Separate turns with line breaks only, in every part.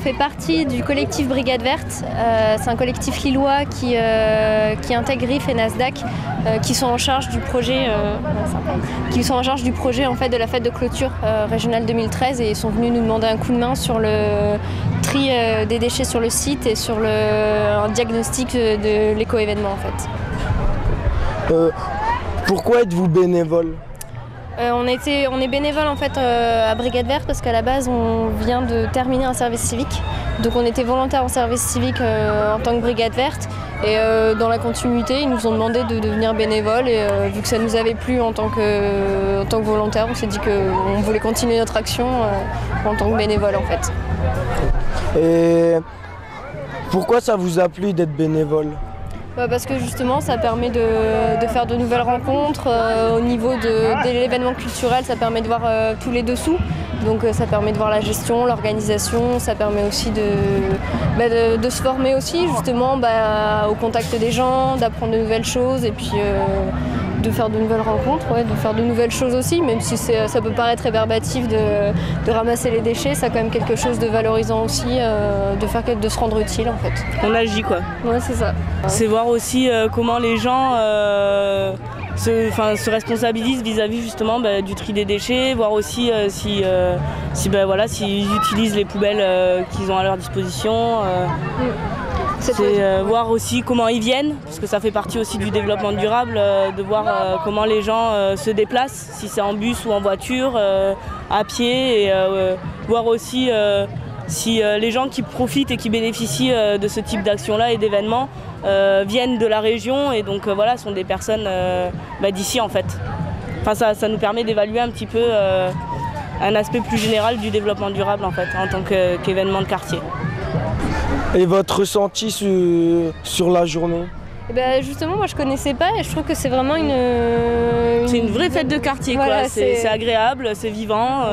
fait partie du collectif Brigade Verte. C'est un collectif lillois qui intègre RIF et Nasdaq, qui sont en charge du projet, en fait, de la fête de clôture régionale 2013, et ils sont venus nous demander un coup de main sur le tri des déchets sur le site et sur un diagnostic de l'éco-événement en fait.
Pourquoi êtes-vous bénévole ?
On est bénévole en fait à Brigade Verte parce qu'à la base on vient de terminer un service civique. Donc on était volontaire en service civique en tant que Brigade Verte, et dans la continuité ils nous ont demandé de devenir bénévole, et vu que ça nous avait plu en tant que volontaire, on s'est dit qu'on voulait continuer notre action en tant que bénévole en fait.
Et pourquoi ça vous a plu d'être bénévole ?
Parce que justement ça permet de faire de nouvelles rencontres au niveau de l'événement culturel, ça permet de voir tous les dessous, donc ça permet de voir la gestion, l'organisation, ça permet aussi de se former aussi justement au contact des gens, d'apprendre de nouvelles choses, et puis de faire de nouvelles rencontres, de faire de nouvelles choses aussi, même si ça peut paraître rébarbatif de ramasser les déchets, ça a quand même quelque chose de valorisant aussi, de se rendre utile en fait.
On agit quoi.
Ouais, c'est ça.
C'est voir aussi comment les gens se responsabilisent vis-à-vis justement du tri des déchets, voir aussi s'ils utilisent les poubelles qu'ils ont à leur disposition. C'est voir aussi comment ils viennent, parce que ça fait partie aussi du développement durable, de voir comment les gens se déplacent, si c'est en bus ou en voiture, à pied, et voir aussi si les gens qui profitent et qui bénéficient de ce type d'action-là et d'événements viennent de la région, et donc sont des personnes d'ici en fait. Enfin, ça nous permet d'évaluer un petit peu un aspect plus général du développement durable en fait, en tant qu'événement de quartier.
Et votre ressenti sur la journée ?
Justement, moi je connaissais pas, et je trouve que c'est vraiment
c'est une vraie fête de quartier,
voilà,
quoi. C'est agréable, c'est vivant.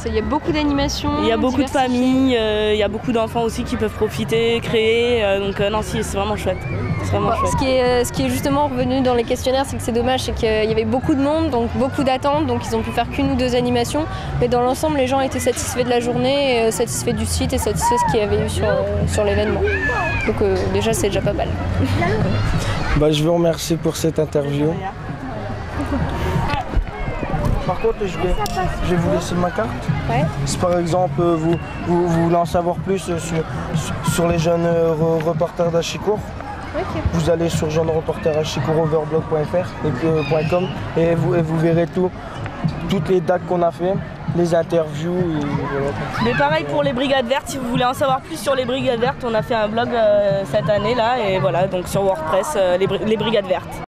Il y a beaucoup d'animations.
Il y a beaucoup de familles, il y a beaucoup d'enfants aussi qui peuvent profiter, créer. Non, si, c'est vraiment chouette.
Ce qui est justement revenu dans les questionnaires, c'est que c'est dommage, c'est qu'il y avait beaucoup de monde, donc beaucoup d'attentes, donc ils ont pu faire qu'une ou deux animations. Mais dans l'ensemble, les gens étaient satisfaits de la journée, satisfaits du site et satisfaits de ce qu'il y avait eu sur l'événement. Donc déjà, c'est déjà pas mal.
Je vous remercie pour cette interview. Par contre, je vais vous laisser ma carte.
Ouais.
Si par exemple vous voulez en savoir plus sur les jeunes reporters d'Achicourt,
okay.
Vous allez sur jeunesreportersachicourtoverblog.fr.com et vous verrez toutes les dates qu'on a fait, les interviews.
Mais pareil pour les Brigades Vertes, si vous voulez en savoir plus sur les Brigades Vertes, on a fait un blog cette année là, et voilà, donc sur WordPress, les Brigades Vertes.